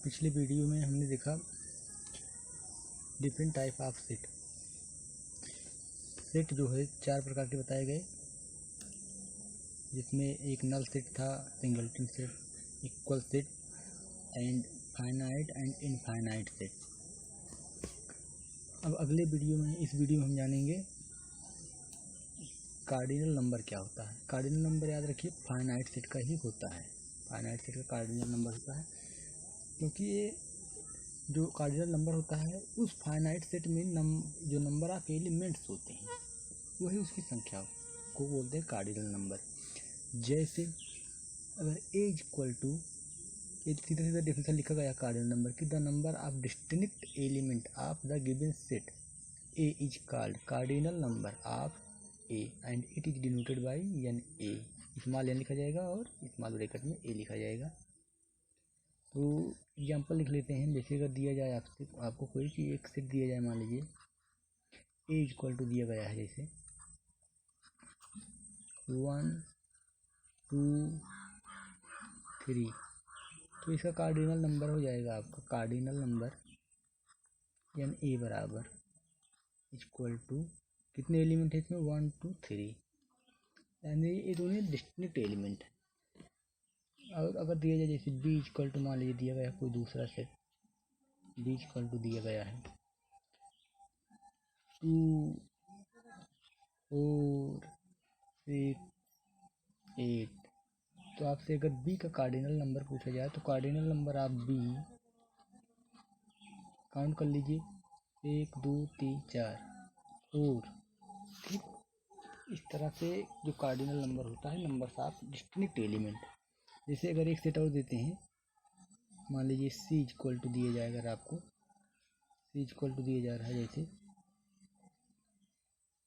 पिछले वीडियो में हमने देखा different type of set. Set जो है 4 प्रकार के बताए गए, जिसमें एक नल सेट था, singleton set, equal set and finite and infinite set. अब अगले वीडियो में इस वीडियो में हम जानेंगे कार्डिनल नंबर क्या होता है। कार्डिनल नंबर याद रखिए फाइनाइट सेट का ही होता है। फाइनाइट सेट का कार्डिनल नंबर होता है, क्योंकि ये जो कार्डिनल नंबर होता है उस फाइनाइट सेट में जो नंबर ऑफ एलिमेंट्स होते हैं वही उसकी संख्या को बोलते हैं कार्डिनल नंबर। जैसे अगर ए इज इक्वल टू, सीधा सीधा डेफिनेशन लिखा गया कार्डिनल नंबर की, the number of distinct element of the given set A is called cardinal number of A and it is denoted by n A. Small n लिखा जाएगा और small bracket में ए लिखा जाएगा। तो एग्जाम्पल लिख लेते हैं। जैसे अगर दिया जाए आपको कोई कि एक सेट दिया जाए, मान लीजिए ए इज इक्वल टू दिया गया है, जैसे 1 2 3, तो इसका कार्डिनल नंबर हो जाएगा आपका कार्डिनल नंबर यानी ए बराबर इक्वल टू कितने एलिमेंट है इसमें 1 2 3, यानी ये दोनों डिस्टिंक्ट एलिमेंट है। और अगर दिया जाए जैसे बी इक्वल टू, मान लीजिए दिया गया कोई दूसरा सेट, बी इक्वल टू दिया गया है 2 4 6 8, तो आपसे अगर बी का कार्डिनल नंबर पूछा जाए तो कार्डिनल नंबर आप बी काउंट कर लीजिए 1 2 3 4 4। ठीक, इस तरह से जो कार्डिनल नंबर होता है नंबर्स ऑफ डिस्टिंक्ट एलिमेंट। जैसे अगर एक सेट और देते हैं, मान लीजिए सी इक्वल टू दिया जाएगा, अगर आपको सी इक्वल टू दिया जा रहा है, जैसे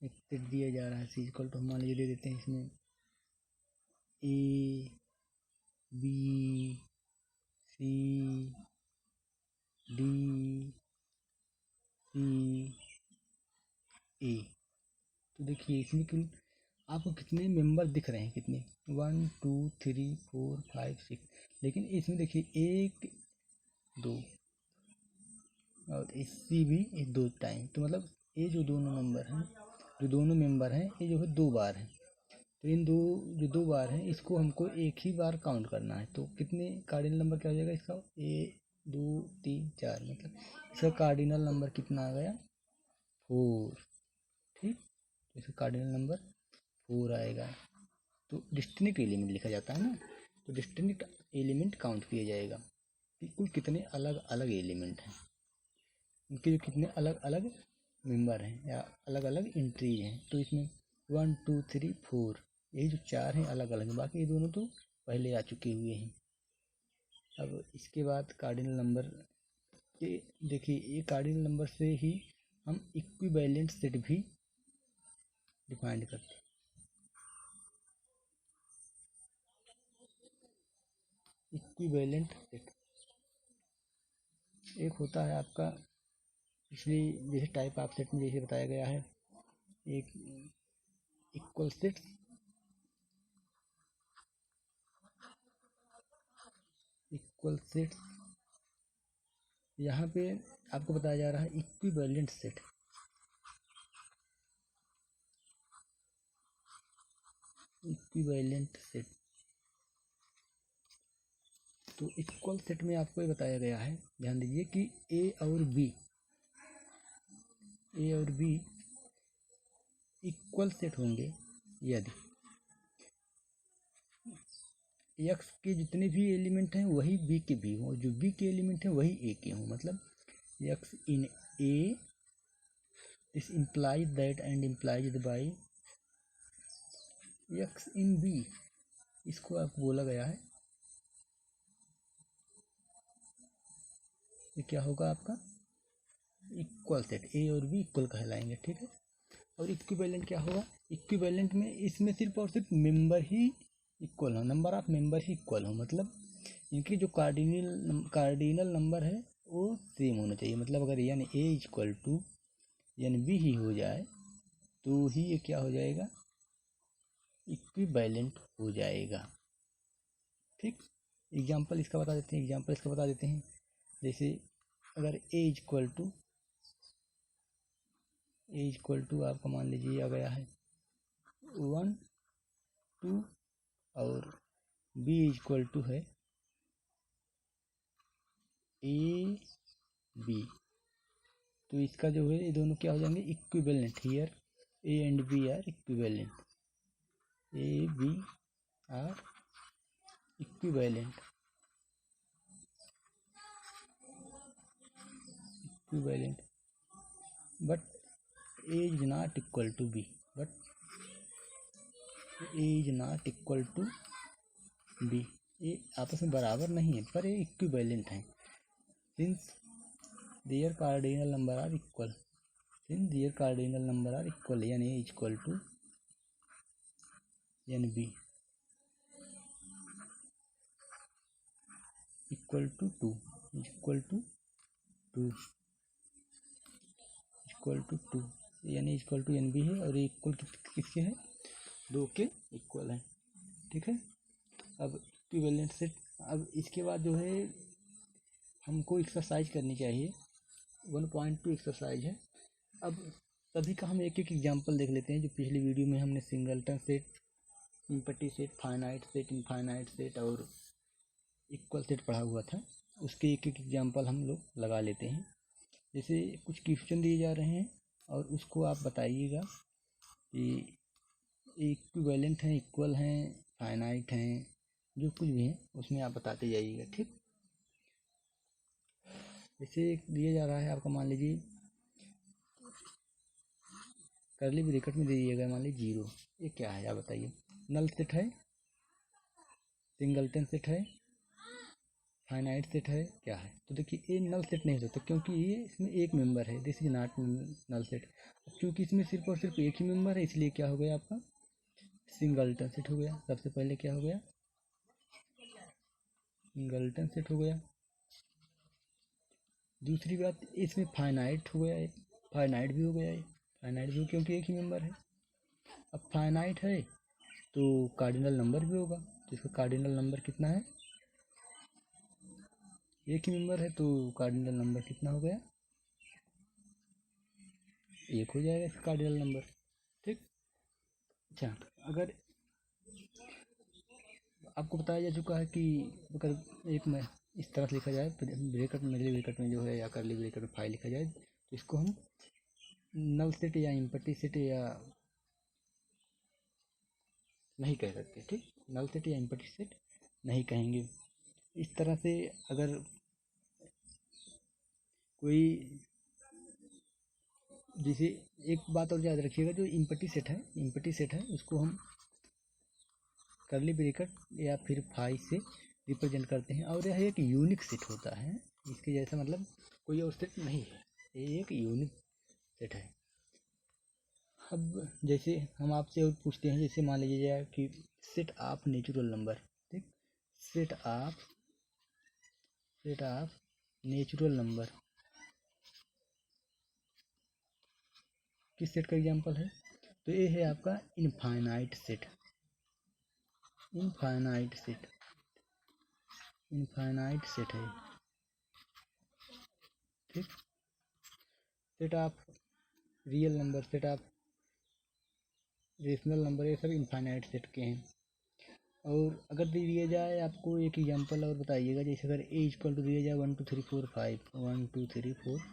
एक सेट दिया जा रहा है सी इक्वल टू, मान लीजिए दे देते हैं इसमें A B C D C ए। तो देखिए इसमें आपको कितने मेंबर दिख रहे हैं, कितने 1 2 3 4 5 6, लेकिन इसमें देखिए 1 2 और सी भी 2 टाइम, तो मतलब ये जो दोनों नंबर हैं, जो दोनों मेंबर हैं, ये जो है 2 बार है। तो इन जो 2 बार हैं इसको हमको एक ही बार काउंट करना है। तो कितने कार्डिनल नंबर क्या हो जाएगा इसका 1 2 3 4, मतलब इसका कार्डिनल नंबर कितना आ गया 4। ठीक, तो इसका कार्डिनल नंबर 4 आएगा। तो डिस्टिंक्ट एलिमेंट लिखा जाता है ना, तो डिस्टिंक्ट एलिमेंट काउंट किया जाएगा कि कुल कितने अलग अलग एलिमेंट हैं, उनके जो कितने अलग अलग मेंबर हैं या अलग अलग एंट्रीज हैं। तो इसमें 1 2 3 4, यही जो 4 हैं अलग अलग हैं, बाकी ये दोनों तो पहले आ चुके हुए हैं। अब इसके बाद कार्डिनल नंबर के देखिए, ये कार्डिनल नंबर से ही हम इक्विवेलेंट सेट भी डिफाइन करते हैं। इक्विवेलेंट सेट एक होता है आपका, इसलिए जैसे टाइप ऑफ सेट में जैसे बताया गया है, एक इक्वल सेट, इक्वल सेट, यहाँ पे आपको बताया जा रहा है इक्विवेलेंट सेट। इक्विवेलेंट सेट, तो इक्वल सेट में आपको ये बताया गया है, ध्यान दीजिए कि ए और बी इक्वल सेट होंगे यदि एक्स के जितने भी एलिमेंट हैं वही बी के भी हों, और जो बी के एलिमेंट हैं वही ए के हों। मतलब x in A this implies that and implies by x in B, इसको आपको बोला गया है। ये क्या होगा आपका इक्वल सेट, ए और बी इक्वल कहलाएंगे। ठीक है, और इक्विवेलेंट क्या होगा, इक्विवेलेंट में इसमें सिर्फ और सिर्फ मेंबर ही इक्वल हो, number of member he equal हो, मतलब इनकी जो कार्डिनल नंबर है वो सेम होना चाहिए। मतलब अगर यानी ए इक्वल टू यानी बी ही हो जाए तो ही ये क्या हो जाएगा, इक्विवेलेंट हो जाएगा। ठीक, एग्जाम्पल इसका बता देते हैं, जैसे अगर ए इक्वल टू आपका मान लीजिए आ गया है 1 2 और बी इक्वल टू है ए बी, तो इसका जो है ये दोनों क्या हो जाएंगे equivalent. Here A and B are equivalent, A B are equivalent but a is not equal to b, but a is not equal to b, ये आपस में बराबर नहीं है पर ये इक्विवेलेंट है। Since their cardinal number are equal, यानी a इक्वल टू यानी b इक्वल टू 2 यानी इक्वल टू एन बी है और ये इक्वल किसके है 2 के इक्वल है। ठीक है, अब इक्विवेलेंट सेट। अब इसके बाद जो है हमको एक्सरसाइज करनी चाहिए, 1.2 एक्सरसाइज है। अब सभी का हम एक एक एग्जांपल देख लेते हैं। जो पिछली वीडियो में हमने singleton set, empty set, finite set, infinite set और इक्वल सेट पढ़ा हुआ था, उसके एक एक एग्जांपल हम लोग लगा लेते हैं। जैसे कुछ क्वेश्चन दिए जा रहे हैं और उसको आप बताइएगा कि इक्विवेलेंट हैं, इक्वल हैं, फाइनाइट हैं, जो कुछ भी है उसमें आप बताते जाइएगा। ठीक, जैसे दिया जा रहा है आपका मान लीजिए करली ब्रैकेट में दे दिएगा मान लीजिए 0, ये क्या है आप बताइए। नल सेट है, सिंगलटन सेट है, फाइनाइट सेट है, क्या है? तो देखिए ये नल सेट नहीं हो सकता क्योंकि ये इसमें एक मेंबर है, this is not null set. क्योंकि इसमें सिर्फ और सिर्फ एक ही मेंबर है इसलिए क्या हो गया आपका सिंगलटन सेट हो गया। सबसे पहले क्या हो गया सिंगलटन सेट हो गया। दूसरी बात इसमें फाइनाइट हो गया, फाइनाइट भी हो गया, फाइनाइट भी क्योंकि एक ही मेंबर है। अब फाइनाइट है तो कार्डिनल नंबर भी होगा, तो इसका कार्डिनल नंबर कितना है, एक ही मेंबर है तो कार्डिनल नंबर कितना हो गया, एक हो जाएगा इसका कार्डिनल नंबर। ठीक, अच्छा अगर आपको बताया जा चुका है कि अगर एक में इस तरह से लिखा जाए ब्रैकेट में, मिडिल ब्रैकेट में जो है या करली ब्रैकेट में 5 लिखा जाए तो इसको हम नल सेट या इम्पटी सेट या नहीं कह सकते। ठीक, नल सेट या इम्पटी सेट नहीं कहेंगे। इस तरह से अगर कोई, जैसे एक बात और याद रखिएगा, जो इम्पटी सेट है उसको हम करली ब्रैकेट या फिर 5 से रिप्रेजेंट करते हैं और यह एक यूनिक सेट होता है, इसके जैसा मतलब कोई और सेट नहीं है, ये एक यूनिक सेट है। अब जैसे हम आपसे और पूछते हैं, जैसे मान लीजिए कि सेट ऑफ नेचुरल नंबर। ठीक, सेट ऑफ नेचुरल नंबर किस सेट का एग्जांपल है, तो ये है आपका इनफाइनाइट सेट। इनफाइनाइट सेट है। ठीक, set of real number, set of rational number, ये सब इनफाइनाइट सेट के हैं। और अगर दे दिया जाए आपको एक एग्जांपल और बताइएगा, जैसे अगर ए इक्वल टू दिया जाए 1 2 3 4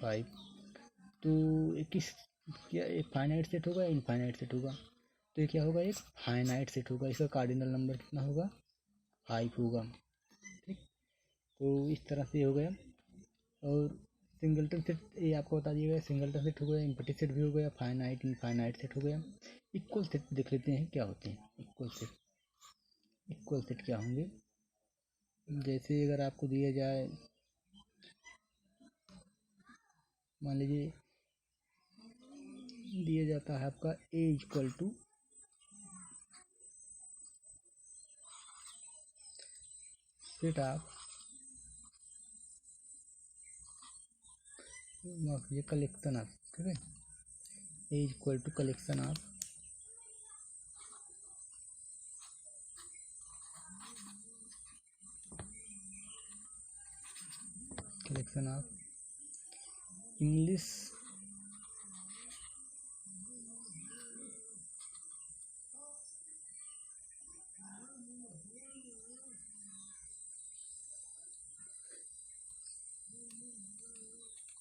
5, तो किस क्या एक फाइनाइट सेट होगा या इनफाइनाइट सेट होगा, तो ये क्या होगा एक फाइनाइट सेट होगा, इसका कार्डिनल नंबर कितना होगा 5 होगा। ठीक, तो इस तरह से हो गया। और सिंगलटन सेट ये आपको बता दिया गया, सिंगलटन सेट हो गया, इम्पटी सेट भी हो गया, फाइनाइट इनफाइनाइट सेट हो गया। इक्वल सेट देख लेते हैं क्या होते हैं। इक्वल सेट क्या होंगे, जैसे अगर आपको दिया जाए मान लीजिए दिया जाता है आपका A equal to set of, ये कलेक्शन ऑफ, ठीक है, A equal to collection of section of English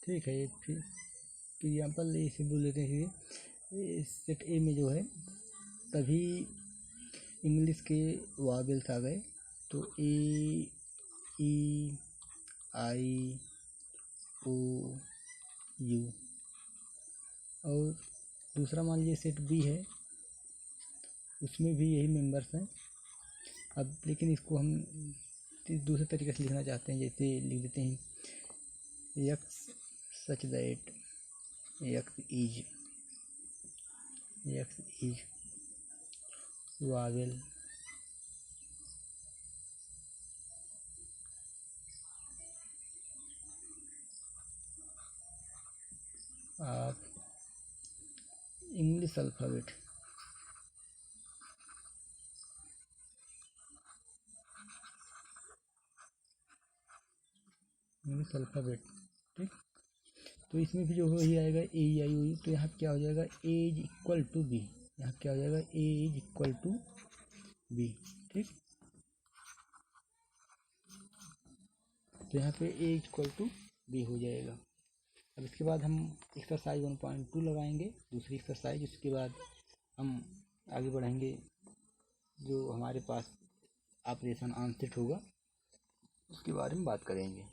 ठीक है। फिर एग्जाम्पल इसे बोल लेते हैं कि सेट ए में जो है तभी इंग्लिश के वावेल्स आ गए, तो ए, ई, आई, ओ, यू। और दूसरा मान लीजिए सेट बी है, उसमें भी यही मेंबर्स हैं। अब लेकिन इसको हम दूसरे तरीके से लिखना चाहते हैं, जैसे लिख देते हैं x such that x is Wavell of English alphabet. English alphabet, ठीक। तो इसमें भी जो वही आएगा ए ई आई ओ यू। तो यहाँ क्या हो जाएगा, ए इज इक्वल टू बी। यहाँ क्या हो जाएगा, ए इज इक्वल टू बी, ठीक। तो यहाँ पे ए इक्वल टू बी हो जाएगा। अब इसके बाद हम एक्सरसाइज 1.2 लगाएंगे, दूसरी एक्सरसाइज। उसके बाद हम आगे बढ़ेंगे, जो हमारे पास ऑपरेशन आंसर होगा उसके बारे में बात करेंगे।